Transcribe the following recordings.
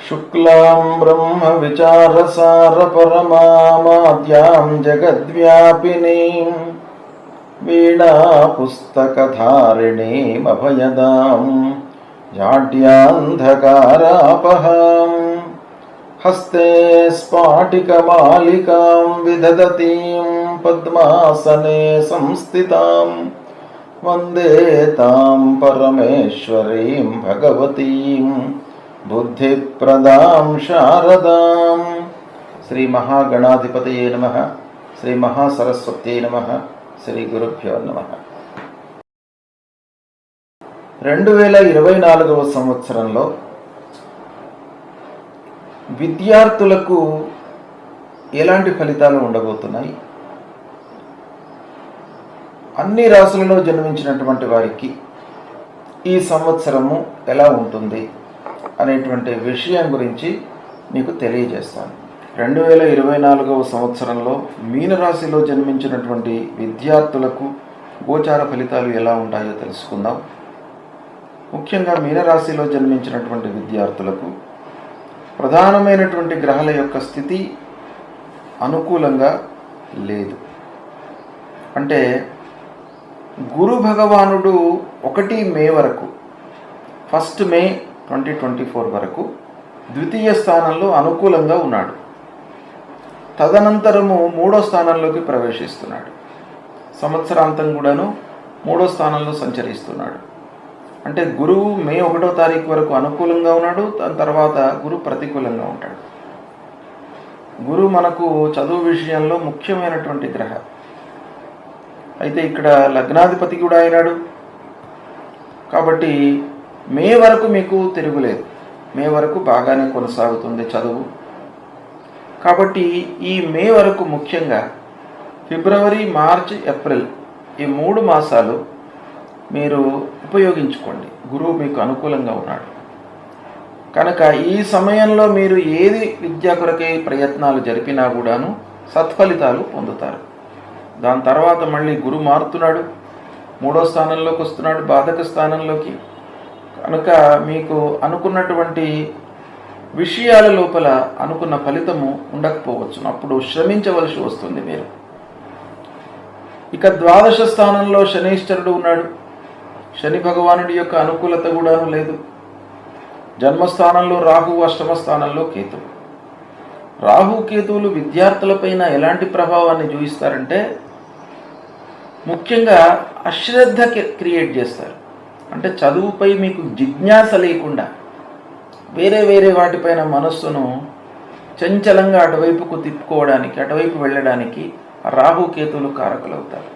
शुक्लां ब्रह्मविचारसारपरमामाद्यां जगद्व्यापिनीं वीणापुस्तकधारिणीमभयदां जाड्यान्धकारापहां हस्ते स्फाटिकमालिकां विदधतीं पद्मासने संस्थितां वन्दे तां परमेश्वरीं भगवतीं बुद्धिप्रदां शारदां। श्री महागणाधिपतये नमः। श्री महासरस्वत्यै नमः। శ్రీ గురుభ్యో నమః. 2024వ సంవత్సరంలో విద్యార్థులకు ఎలాంటి ఫలితాలు ఉండబోతున్నాయి, అన్ని రాశులలో జన్మించినటువంటి వారికి ఈ సంవత్సరము ఎలా ఉంటుంది అనేటువంటి విషయం గురించి మీకు తెలియజేస్తాను. 2024వ సంవత్సరంలో మీనరాశిలో జన్మించినటువంటి విద్యార్థులకు గోచార ఫలితాలు ఎలా ఉంటాయో తెలుసుకుందాం. ముఖ్యంగా మీనరాశిలో జన్మించినటువంటి విద్యార్థులకు ప్రధానమైనటువంటి గ్రహాల యొక్క స్థితి అనుకూలంగా లేదు. అంటే గురు భగవానుడు 1 మే వరకు, 1 మే 2024 వరకు ద్వితీయ స్థానంలో అనుకూలంగా ఉన్నాడు. తదనంతరము 3వ స్థానంలోకి ప్రవేశిస్తున్నాడు. సంవత్సరాంతం కూడాను 3వ స్థానంలో సంచరిస్తున్నాడు. అంటే గురువు మే 1వ తారీఖు వరకు అనుకూలంగా ఉన్నాడు. దాని తర్వాత గురు ప్రతికూలంగా ఉంటాడు. గురువు మనకు చదువు విషయంలో ముఖ్యమైనటువంటి గ్రహ. అయితే ఇక్కడ లగ్నాధిపతి కూడా అయినాడు. కాబట్టి మే వరకు మీకు తిరుగులేదు. మే వరకు బాగానే కొనసాగుతుంది చదువు. కాబట్టి ఈ మే వరకు ముఖ్యంగా ఫిబ్రవరి, మార్చ్, ఏప్రిల్ ఈ 3 మాసాలు మీరు ఉపయోగించుకోండి. గురువు మీకు అనుకూలంగా ఉన్నాడు కనుక ఈ సమయంలో మీరు ఏది విద్యా కొరకై ప్రయత్నాలు జరిపినా కూడాను సత్ఫలితాలు పొందుతారు. దాని తర్వాత మళ్ళీ గురువు మారుతున్నాడు, 3వ స్థానంలోకి వస్తున్నాడు, బాధక స్థానంలోకి. కనుక మీకు అనుకున్నటువంటి విషయాల లోపల అనుకున్న ఫలితము ఉండకపోవచ్చు. అప్పుడు శ్రమించవలసి వస్తుంది మీరు. ఇక ద్వాదశ స్థానంలో శనీశ్వరుడు ఉన్నాడు. శని భగవానుడి యొక్క అనుకూలత కూడా లేదు. జన్మస్థానంలో రాహువు, అష్టమ స్థానంలో కేతువు. రాహు కేతువులు విద్యార్థులపైన ఎలాంటి ప్రభావాన్ని చూపిస్తారంటే ముఖ్యంగా అశ్రద్ధ క్రియేట్ చేస్తారు. అంటే చదువుపై మీకు జిజ్ఞాస లేకుండా వేరే వాటిపైన మనస్సును చంచలంగా అటువైపుకు తిప్పుకోవడానికి, అటువైపు వెళ్ళడానికి రాహుకేతువులు కారకులవుతారు.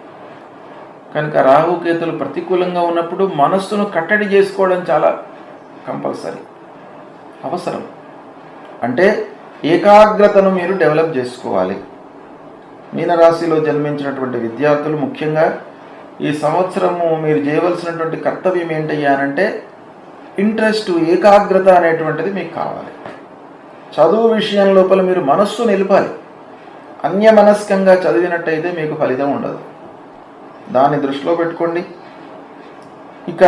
కనుక రాహుకేతువులు ప్రతికూలంగా ఉన్నప్పుడు మనస్సును కట్టడి చేసుకోవడం చాలా కంపల్సరీ, అవసరం. అంటే ఏకాగ్రతను మీరు డెవలప్ చేసుకోవాలి. మీనరాశిలో జన్మించినటువంటి విద్యార్థులు ముఖ్యంగా ఈ సంవత్సరము మీరు చేయవలసినటువంటి కర్తవ్యం ఏంటయ్యానంటే ఇంట్రెస్ట్, ఏకాగ్రత అనేటువంటిది మీకు కావాలి. చదువు విషయం లోపల మీరు మనస్సు నిలపాలి. అన్యమనస్కంగా చదివినట్టయితే మీకు ఫలితం ఉండదు. దాన్ని దృష్టిలో పెట్టుకోండి. ఇక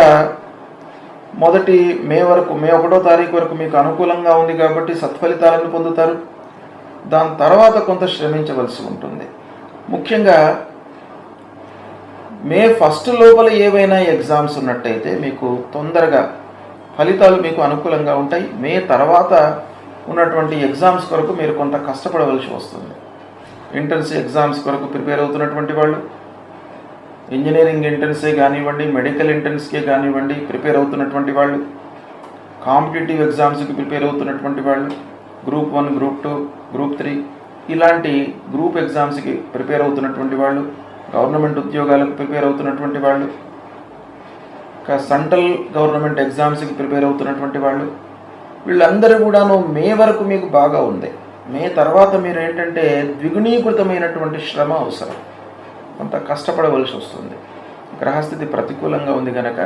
మొదటి మే వరకు, మే 1వ తారీఖు వరకు మీకు అనుకూలంగా ఉంది కాబట్టి సత్ఫలితాలను పొందుతారు. దాని తర్వాత కొంత శ్రమించవలసి ఉంటుంది. ముఖ్యంగా మే 1 లోపల ఏవైనా ఎగ్జామ్స్ ఉన్నట్టయితే మీకు తొందరగా ఫలితాలు మీకు అనుకూలంగా ఉంటాయి. మే తర్వాత ఉన్నటువంటి ఎగ్జామ్స్ కొరకు మీరు కొంత కష్టపడవలసి వస్తుంది. ఎంట్రన్స్ ఎగ్జామ్స్ కొరకు ప్రిపేర్ అవుతున్నటువంటి వాళ్ళు, ఇంజనీరింగ్ ఎంట్రన్సే కానివ్వండి, మెడికల్ ఎంట్రన్స్కే కానివ్వండి ప్రిపేర్ అవుతున్నటువంటి వాళ్ళు, కాంపిటేటివ్ ఎగ్జామ్స్కి ప్రిపేర్ అవుతున్నటువంటి వాళ్ళు, గ్రూప్ 1, గ్రూప్ 2, గ్రూప్ 3 ఇలాంటి గ్రూప్ ఎగ్జామ్స్కి ప్రిపేర్ అవుతున్నటువంటి వాళ్ళు, గవర్నమెంట్ ఉద్యోగాలకు ప్రిపేర్ అవుతున్నటువంటి వాళ్ళు, సెంట్రల్ గవర్నమెంట్ ఎగ్జామ్స్కి ప్రిపేర్ అవుతున్నటువంటి వాళ్ళు, వీళ్ళందరూ కూడాను మే వరకు మీకు బాగా ఉంది. మే తర్వాత మీరు ఏంటంటే ద్విగుణీకృతమైనటువంటి శ్రమ అవసరం, కొంత కష్టపడవలసి వస్తుంది. గ్రహస్థితి ప్రతికూలంగా ఉంది కనుక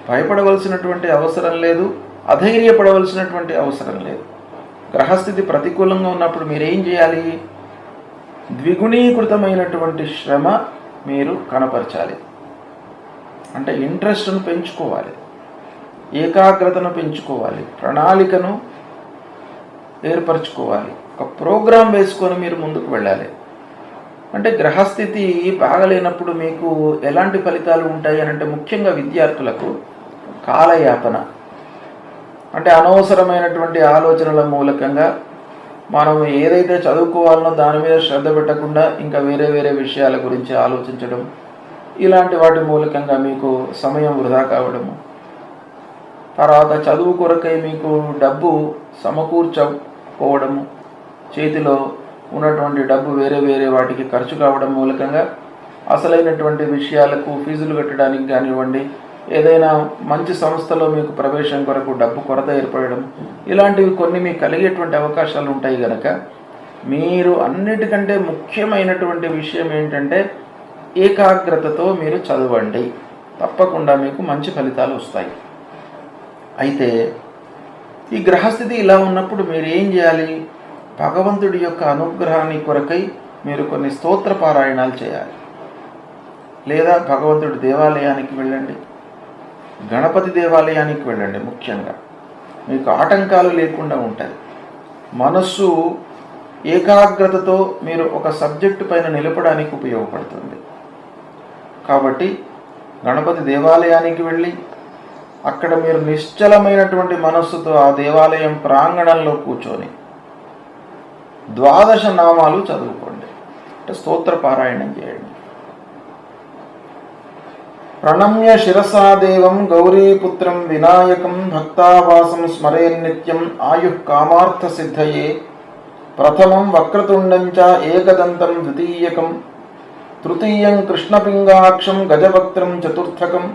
భయపడవలసినటువంటి అవసరం లేదు, అధైర్యపడవలసినటువంటి అవసరం లేదు. గ్రహస్థితి ప్రతికూలంగా ఉన్నప్పుడు మీరేం చేయాలి? ద్విగుణీకృతమైనటువంటి శ్రమ మీరు కనపరచాలి. అంటే ఇంట్రెస్ట్ను పెంచుకోవాలి, ఏకాగ్రతను పెంచుకోవాలి, ప్రణాళికను ఏర్పరచుకోవాలి. ఒక ప్రోగ్రాం వేసుకొని మీరు ముందుకు వెళ్ళాలి. అంటే గ్రహస్థితి బాగలేనప్పుడు మీకు ఎలాంటి ఫలితాలు ఉంటాయి అని అంటే ముఖ్యంగా విద్యార్థులకు కాలయాపన, అంటే అనవసరమైనటువంటి ఆలోచనల మూలకంగా మనం ఏదైతే చదువుకోవాలనో దాని మీద శ్రద్ధ పెట్టకుండా ఇంకా వేరే వేరే విషయాల గురించి ఆలోచించడం, ఇలాంటి వాటి మూలకంగా మీకు సమయం వృధా కావడము, తర్వాత చదువు కొరకై మీకు డబ్బు సమకూర్చకపోవడము, చేతిలో ఉన్నటువంటి డబ్బు వేరే వేరే వాటికి ఖర్చు కావడం మూలకంగా అసలైనటువంటి విషయాలకు ఫీజులు కట్టడానికి కానివ్వండి, ఏదైనా మంచి సంస్థలో మీకు ప్రవేశం కొరకు డబ్బు కొరత ఏర్పడడం, ఇలాంటివి కొన్ని మీకు కలిగేటువంటి అవకాశాలు ఉంటాయి కనుక మీరు అన్నిటికంటే ముఖ్యమైనటువంటి విషయం ఏంటంటే ఏకాగ్రతతో మీరు చదవండి. తప్పకుండా మీకు మంచి ఫలితాలు వస్తాయి. అయితే ఈ గ్రహస్థితి ఇలా ఉన్నప్పుడు మీరు ఏం చేయాలి? భగవంతుడి యొక్క అనుగ్రహాన్ని కొరకై మీరు కొన్ని స్తోత్ర పారాయణాలు చేయాలి. లేదా భగవంతుడి దేవాలయానికి వెళ్ళండి, గణపతి దేవాలయానికి వెళ్ళండి. ముఖ్యంగా మీకు ఆటంకాలు లేకుండా ఉంటాయి. మనస్సు ఏకాగ్రతతో మీరు ఒక సబ్జెక్టు పైన నిలపడానికి ఉపయోగపడుతుంది. కాబట్టి గణపతి దేవాలయానికి వెళ్ళి అక్కడ మీరు నిశ్చలమైనటువంటి మనస్సుతో ఆ దేవాలయం ప్రాంగణంలో కూర్చొని 12 నామాలు చదువుకోండి, అంటే స్తోత్ర పారాయణం చేయండి. ప్రణమ్య శిరసా దేవం గౌరీపుత్రం వినాయకం భక్తావాసం స్మరేన్నిత్యం ఆయుః కామార్థ సిద్ధయే ప్రథమం వక్రతుండం చ ఏకదంతం ద్వితీయకం తృతీయం కృష్ణపింగాక్షం గజవక్త్రం చతుర్థకం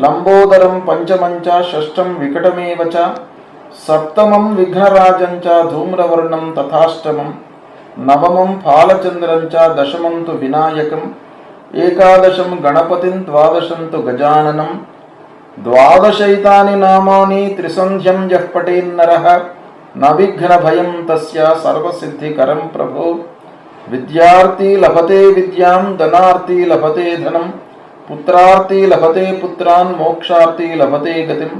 లంబోదరం పంచమం చ షష్ఠం వికటమేవ చ సప్తమం విఘ్నరాజం చ ధూమ్రవర్ణం తథాష్టమం నవమం ఫాలచంద్రం చ దశమం తు వినాయకం ఏకాదశం గణపతిం ద్వాదశం తు గజాననం ద్వాదశైతాని నామాని త్రిసంధ్యం యః పఠేన్నరః న విఘ్న భయం తస్య సర్వసిద్ధికరం ప్రభో విద్యార్థి లభతే విద్యాం ధనార్థి లభతే ధనం పుత్రార్థి లభతే పుత్రాన్ మోక్షార్థి లభతే గతిం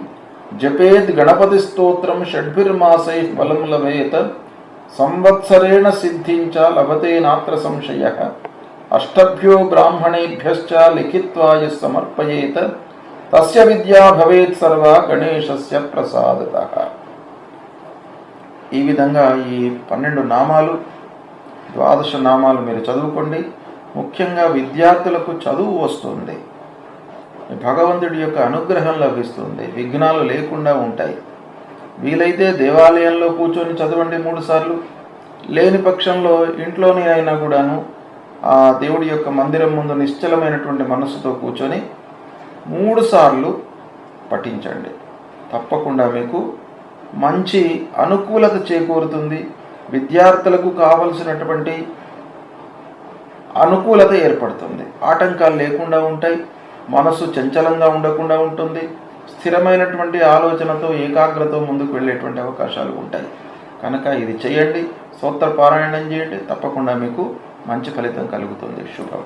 జపేద్ గణపతి స్తోత్రం షడ్భిర్మాసైః ఫలం లభేత్ సంవత్సరేణ సిద్ధించ లభతే నాత్ర సంశయః అష్టభ్యో బ్రాహ్మణేభ్యశ్చ లిఖిత్వా యః సమర్పయేత్ తస్య విద్యా భవేత్ సర్వా గణేశస్య ప్రసాదతః. ఈ విధంగా ఈ 12 నామాలు 12 నామాలు మీరు చదువుకోండి. ముఖ్యంగా విద్యార్థులకు చదువు వస్తుంది, భగవంతుడి యొక్క అనుగ్రహం లభిస్తుంది, విఘ్నాలు లేకుండా ఉంటాయి. వీలైతే దేవాలయంలో కూర్చొని చదవండి 3 సార్లు, లేని పక్షంలో ఇంట్లోనే అయినా కూడాను ఆ దేవుడి యొక్క మందిరం ముందు నిశ్చలమైనటువంటి మనస్సుతో కూర్చొని 3 సార్లు పఠించండి. తప్పకుండా మీకు మంచి అనుకూలత చేకూరుతుంది. విద్యార్థులకు కావలసినటువంటి అనుకూలత ఏర్పడుతుంది, ఆటంకాలు లేకుండా ఉంటాయి, మనస్సు చంచలంగా ఉండకుండా ఉంటుంది, స్థిరమైనటువంటి ఆలోచనతో ఏకాగ్రతతో ముందుకు వెళ్ళేటువంటి అవకాశాలు ఉంటాయి. కనుక ఇది చేయండి, స్తోత్ర పారాయణం చేయండి, తప్పకుండా మీకు మంచి ఫలితం కలుగుతుంది. శుభం.